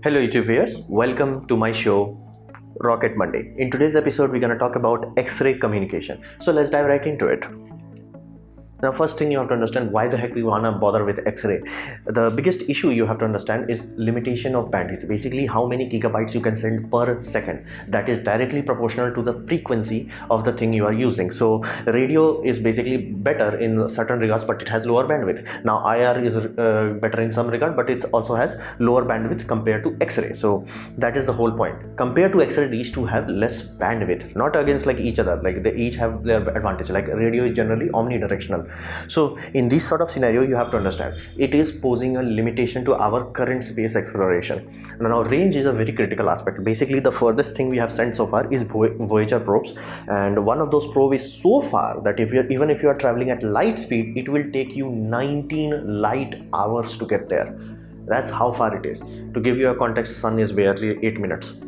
Hello YouTube viewers, welcome to my show Rocket Monday. In today's episode we're going to talk about X-ray communication. So let's dive right into it. Now first thing you have to understand why the heck we wanna bother with X-ray. The biggest issue you have to understand is limitation of bandwidth. Basically how many gigabytes you can send per second. That is directly proportional to the frequency of the thing you are using. So radio is basically better in certain regards, but it has lower bandwidth. Now IR is better in some regard, but it also has lower bandwidth compared to X-ray. So that is the whole point. Compared to X-ray, these two have less bandwidth, not against like each other. Like they each have their advantage. Like radio is generally omnidirectional. So in this sort of scenario, you have to understand it is posing a limitation to our current space exploration. Now range is a very critical aspect. Basically the furthest thing we have sent so far is Voyager probes, and one of those probes is so far that even if you are traveling at light speed, it will take you 19 light hours to get there. That's how far it is. To give you a context, sun is barely 8 minutes.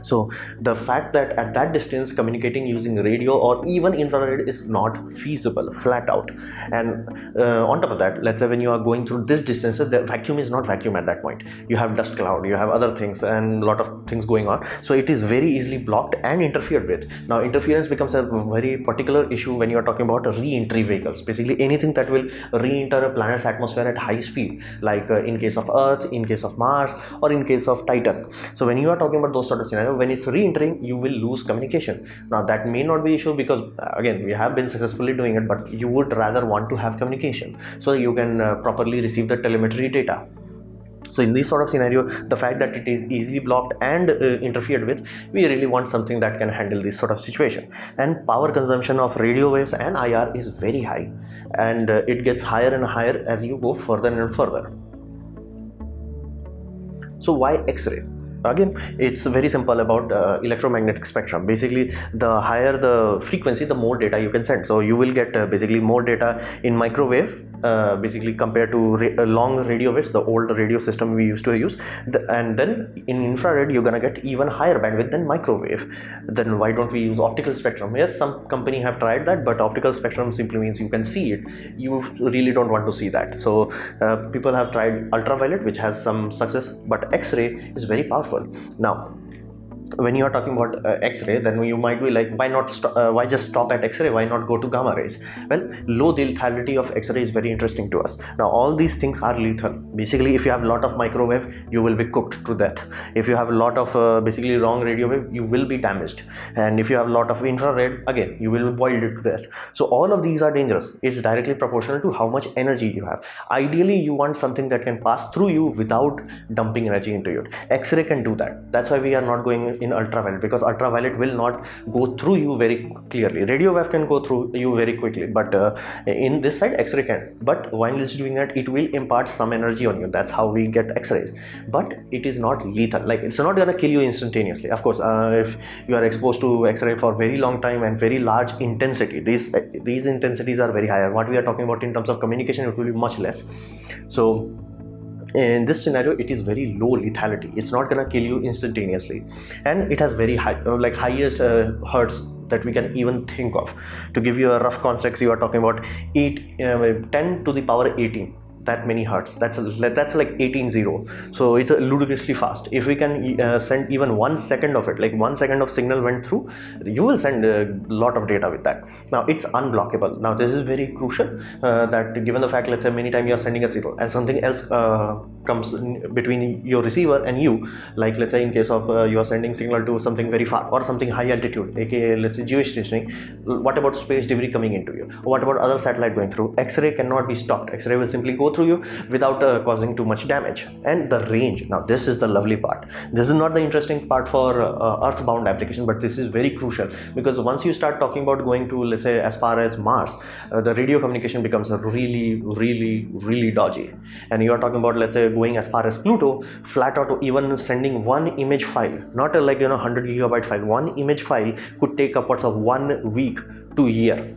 So the fact that at that distance communicating using radio or even infrared is not feasible, flat out. And on top of that, let's say when you are going through this distance, the vacuum is not vacuum at that point. You have dust cloud, you have other things and a lot of things going on. So it is very easily blocked and interfered with. Now interference becomes a very particular issue when you are talking about re-entry vehicles. Basically anything that will re-enter a planet's atmosphere at high speed, like in case of Earth, in case of Mars, or in case of Titan. So when you are talking about those sort of scenarios, when it's re-entering, you will lose communication. Now that may not be issue because again we have been successfully doing it, but you would rather want to have communication so you can properly receive the telemetry data. So in this sort of scenario, the fact that it is easily blocked and interfered with, we really want something that can handle this sort of situation. And power consumption of radio waves and IR is very high, and it gets higher and higher as you go further and further. So why X-ray? Again, it's very simple about electromagnetic spectrum. Basically, the higher the frequency, the more data you can send. So you will get basically more data in microwave, basically compared to long radio waves, the old radio system we used to use. And then in infrared, you're gonna get even higher bandwidth than microwave. Then why don't we use optical spectrum? Yes, some company have tried that, but optical spectrum simply means you can see it. You really don't want to see that. So people have tried ultraviolet, which has some success, but X-ray is very powerful. Now when you are talking about X-ray, then you might be like, why just stop at X-ray? Why not go to gamma rays? Well, low lethality of X-ray is very interesting to us. Now all these things are lethal. Basically if you have a lot of microwave, you will be cooked to death. If you have a lot of basically long radio wave, you will be damaged. And if you have a lot of infrared, again you will be boiled to death. So all of these are dangerous. It's directly proportional to how much energy you have. Ideally you want something that can pass through you without dumping energy into it. X-ray can do that. That's why we are not going in ultraviolet, because ultraviolet will not go through you very clearly. Radio wave can go through you very quickly, but in this side X-ray can. But while it's doing that, it will impart some energy on you. That's how we get X-rays. But it is not lethal. Like it's not gonna kill you instantaneously. Of course, if you are exposed to X-ray for very long time and very large intensity, these intensities are very higher. What we are talking about in terms of communication, it will be much less. So in this scenario, it is very low lethality. It's not gonna kill you instantaneously, and it has very high, like highest hertz that we can even think of. To give you a rough context, you are talking about 10 to the power 18. That many hertz, that's like 18-0. So it's ludicrously fast. If we can send even 1 second of it, like 1 second of signal went through, you will send a lot of data with that. Now it's unblockable. Now this is very crucial, that given the fact, let's say many times you are sending a signal and something else comes between your receiver and you, like let's say in case of you are sending signal to something very far or something high altitude, aka let's say geostationary. What about space debris coming into you? What about other satellite going through? X-ray cannot be stopped. X-ray will simply go through you without causing too much damage. And the range, now this is the lovely part. This is not the interesting part for earthbound application, but this is very crucial, because once you start talking about going to, let's say, as far as Mars, the radio communication becomes really dodgy. And you are talking about, let's say, going as far as Pluto, flat out, even sending one image file, not a 100 gigabyte file, one image file could take upwards of 1 week to a year.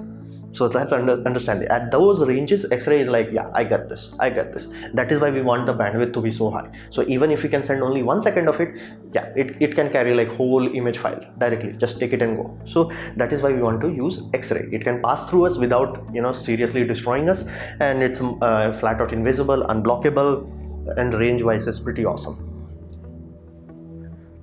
So that's understanding. At those ranges, X-ray is like, yeah, I get this. That is why we want the bandwidth to be so high. So even if you can send only 1 second of it, yeah, it can carry like whole image file directly. Just take it and go. So that is why we want to use X-ray. It can pass through us without, seriously destroying us, and it's flat out invisible, unblockable, and range wise is pretty awesome.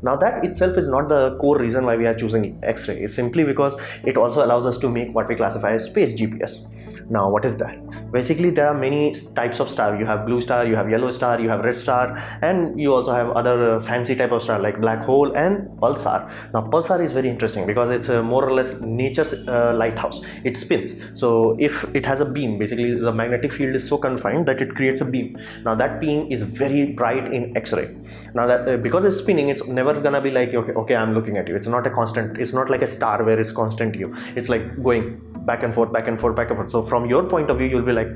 Now that itself is not the core reason why we are choosing X-ray. It's simply because it also allows us to make what we classify as space GPS. Now what is that? Basically there are many types of star. You have blue star, you have yellow star, you have red star, and you also have other fancy type of star like black hole and pulsar. Now pulsar is very interesting because it's more or less nature's lighthouse. It spins. So if it has a beam, basically the magnetic field is so confined that it creates a beam. Now that beam is very bright in X-ray. Now that because it's spinning, it's never gonna be like okay I'm looking at you. It's not a constant. It's not like a star where it's constant you. It's like going back and forth, back and forth, back and forth. So from your point of view, you'll be like,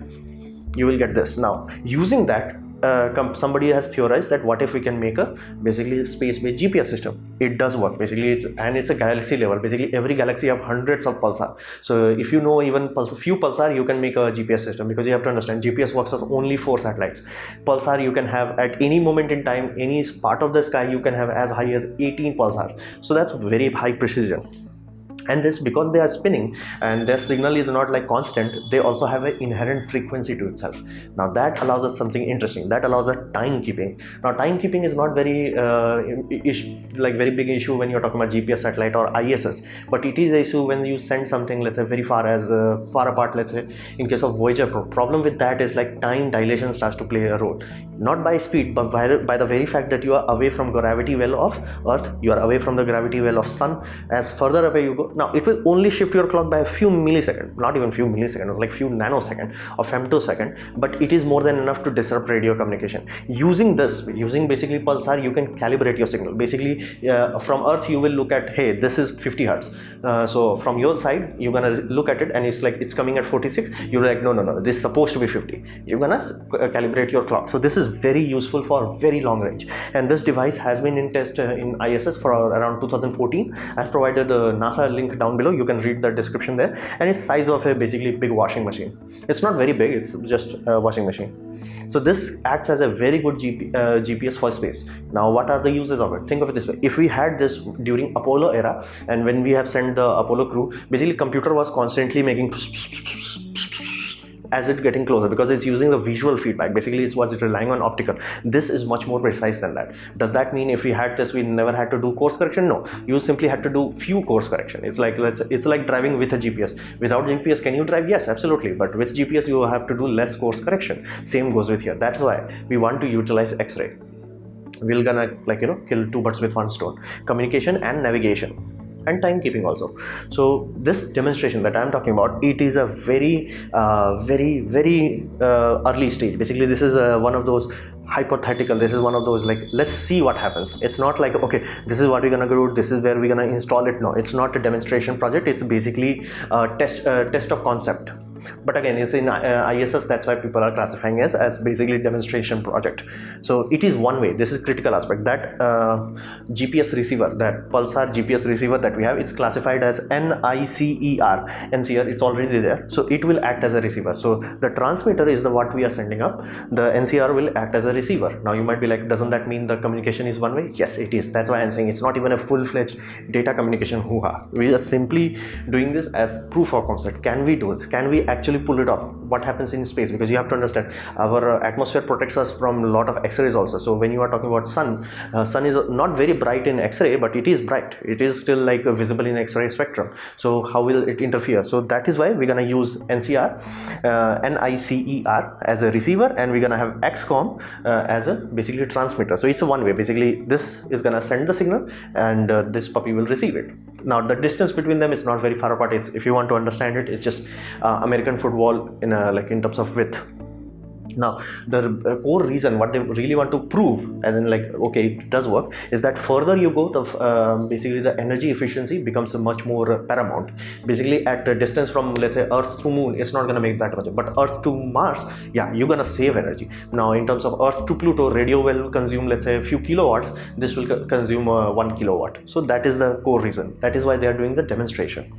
you will get this. Now using that, somebody has theorized that what if we can make a basically space-based GPS system. It does work basically, it's a galaxy level. Basically every galaxy have hundreds of pulsar. So if you know even few pulsar, you can make a GPS system, because you have to understand GPS works on only 4 satellites. Pulsar you can have at any moment in time, any part of the sky you can have as high as 18 pulsar. So that's very high precision. And this, because they are spinning and their signal is not like constant, they also have an inherent frequency to itself. Now that allows us something interesting. That allows us timekeeping. Now timekeeping is not very very big issue when you're talking about GPS satellite or ISS, but it is an issue when you send something, let's say very far apart. Let's say in case of Voyager, problem with that is like time dilation starts to play a role, not by speed but by the very fact that you are away from gravity well of Earth, you are away from the gravity well of Sun. As further away you go, now it will only shift your clock by a few milliseconds, not even few milliseconds, like few nanoseconds or femtosecond, but it is more than enough to disrupt radio communication. Using basically pulsar, you can calibrate your signal. Basically from Earth you will look at, hey, this is 50 hertz. So from your side you're gonna look at it and it's like it's coming at 46. You're like no, this is supposed to be 50. You're gonna calibrate your clock. So this is very useful for very long range, and this device has been in test in ISS for around 2014. I've provided the NASA link down below. You can read the description there, and it's size of a basically big washing machine. It's not very big, it's just a washing machine. So this acts as a very good GPS for space. Now what are the uses of it? Think of it this way: if we had this during Apollo era, and when we have sent the Apollo crew, basically computer was constantly making as it getting closer, because it's using the visual feedback. Basically it was relying on optical. This is much more precise than that. Does that mean if we had this we never had to do course correction? No, you simply had to do few course correction. It's like driving with a GPS. Without GPS can you drive? Yes, absolutely, but with GPS you have to do less course correction. Same goes with here. That's why we want to utilize X-ray. We're gonna kill 2 birds with 1 stone: communication and navigation and timekeeping also. So this demonstration that I'm talking about, it is a very early stage. Basically this is one of those hypothetical. This is one of those like, let's see what happens. It's not like, okay, this is what we're gonna do, this is where we're gonna install it. No, it's not a demonstration project. It's basically a test of concept. But again, it's in ISS, that's why people are classifying it as basically demonstration project. So it is one way. This is critical aspect. That GPS receiver, that Pulsar GPS receiver that we have, it's classified as NICER. It's already there. So it will act as a receiver. So the transmitter is what we are sending up. The NCR will act as a receiver. Now you might be like, doesn't that mean the communication is one way? Yes, it is. That's why I'm saying it's not even a full-fledged data communication hoo-ha. We are simply doing this as proof of concept. Can we do it? Can we actually pull it off? What happens in space? Because you have to understand, our atmosphere protects us from a lot of X-rays also. So when you are talking about sun is not very bright in X-ray, but it is bright. It is still like visible in X-ray spectrum. So how will it interfere? So that is why we're gonna use NICER as a receiver, and we're gonna have XCOM as a basically transmitter. So it's a one way. Basically this is gonna send the signal and this puppy will receive it. Now the distance between them is not very far apart. If you want to understand it, it's just American football in terms of width. Now the core reason what they really want to prove, as in like, okay, it does work, is that further you go, the basically the energy efficiency becomes much more paramount. Basically at a distance from, let's say, Earth to Moon, it's not going to make that much, but Earth to Mars, yeah, you're going to save energy. Now in terms of Earth to Pluto, radio will consume, let's say, a few kilowatts. This will consume 1 kilowatt. So that is the core reason. That is why they are doing the demonstration.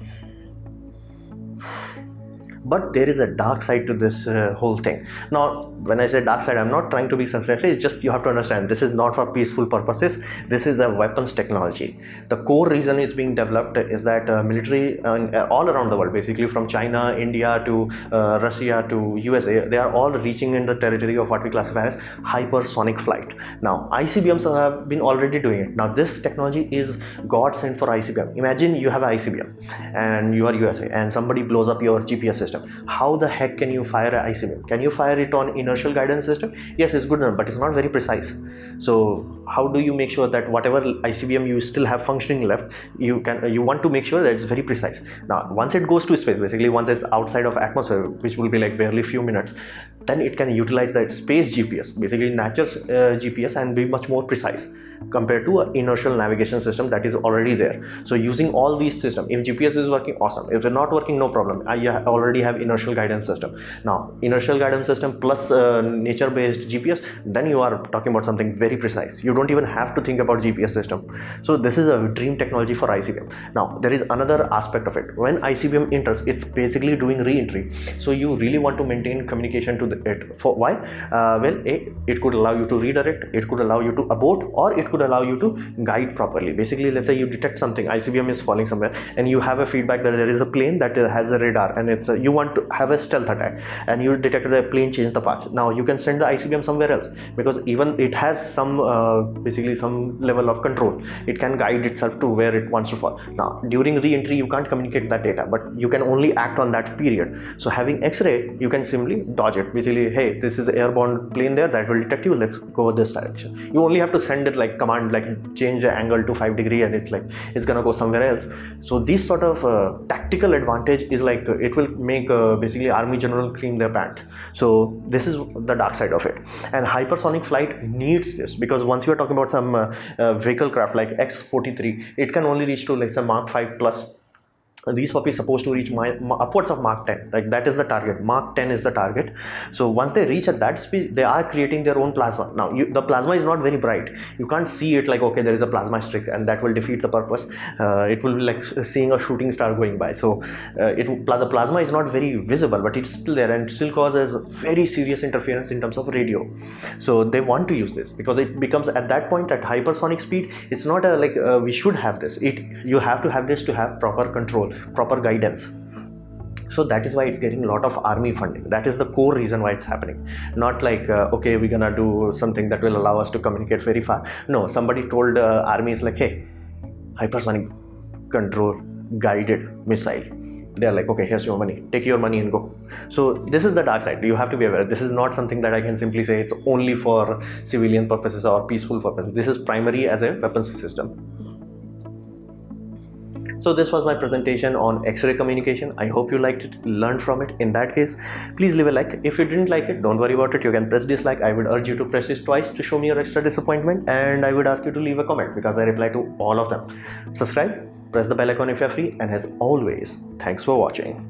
But there is a dark side to this whole thing. Now, when I say dark side, I'm not trying to be sensational. It's just you have to understand this is not for peaceful purposes. This is a weapons technology. The core reason it's being developed is that military all around the world, basically from China, India to Russia to USA, they are all reaching in the territory of what we classify as hypersonic flight. Now, ICBMs have been already doing it. Now, this technology is God sent for ICBM. Imagine you have an ICBM and you are USA and somebody blows up your GPS system. How the heck can you fire an ICBM? Can you fire it on inertial guidance system? Yes, it's good enough, but it's not very precise. So how do you make sure that whatever ICBM you still have functioning left, you want to make sure that it's very precise. Now, once it goes to space, basically once it's outside of atmosphere, which will be like barely few minutes, then it can utilize that space GPS, basically nature's GPS, and be much more precise compared to an inertial navigation system that is already there. So using all these systems, if GPS is working, awesome. If they're not working, no problem. I already have inertial guidance system. Now, inertial guidance system plus nature-based GPS, then you are talking about something very precise. You don't even have to think about GPS system. So this is a dream technology for ICBM. Now, there is another aspect of it. When ICBM enters, it's basically doing re-entry. So you really want to maintain communication to it. For why? Well, it could allow you to redirect, it could allow you to abort, or it could allow you to guide properly. Basically, let's say you detect something, ICBM is falling somewhere, and you have a feedback that there is a plane that has a radar, and you want to have a stealth attack, and you detected a plane change the path. Now you can send the ICBM somewhere else, because even it has some basically some level of control. It can guide itself to where it wants to fall. Now, during re-entry, you can't communicate that data, but you can only act on that period. So having X-ray, you can simply dodge it. Basically, hey, this is an airborne plane there that will detect you, let's go this direction. You only have to send it like command, like change the angle to 5 degrees, and it's gonna go somewhere else. So this sort of tactical advantage is like it will make basically army general cream their pants. So this is the dark side of it. And hypersonic flight needs this, because once you are talking about some vehicle craft like X-43, it can only reach to like some Mach 5 plus. These puppies supposed to reach upwards of Mach 10. Like that is the target. Mach 10 is the target. So once they reach at that speed, they are creating their own plasma. Now the plasma is not very bright. You can't see it like, okay, there is a plasma streak, and that will defeat the purpose. It will be like seeing a shooting star going by. So the plasma is not very visible, but it's still there and still causes very serious interference in terms of radio. So they want to use this because it becomes at that point at hypersonic speed. It's not we should have this. You have to have this to have proper control, proper guidance. So that is why it's getting a lot of army funding. That is the core reason why it's happening. Not like okay, we're gonna do something that will allow us to communicate very far. No, somebody told armies like, hey, hypersonic control guided missile. They're like, okay, here's your money, take your money and go. So this is the dark side. You have to be aware. This is not something that I can simply say it's only for civilian purposes or peaceful purposes. This is primary as a weapons system. So this was my presentation on X-ray communication. I hope you liked it, learned from it. In that case, please leave a like. If you didn't like it, don't worry about it. You can press dislike. I would urge you to press this twice to show me your extra disappointment, and I would ask you to leave a comment because I reply to all of them. Subscribe, press the bell icon if you're free, and as always, thanks for watching.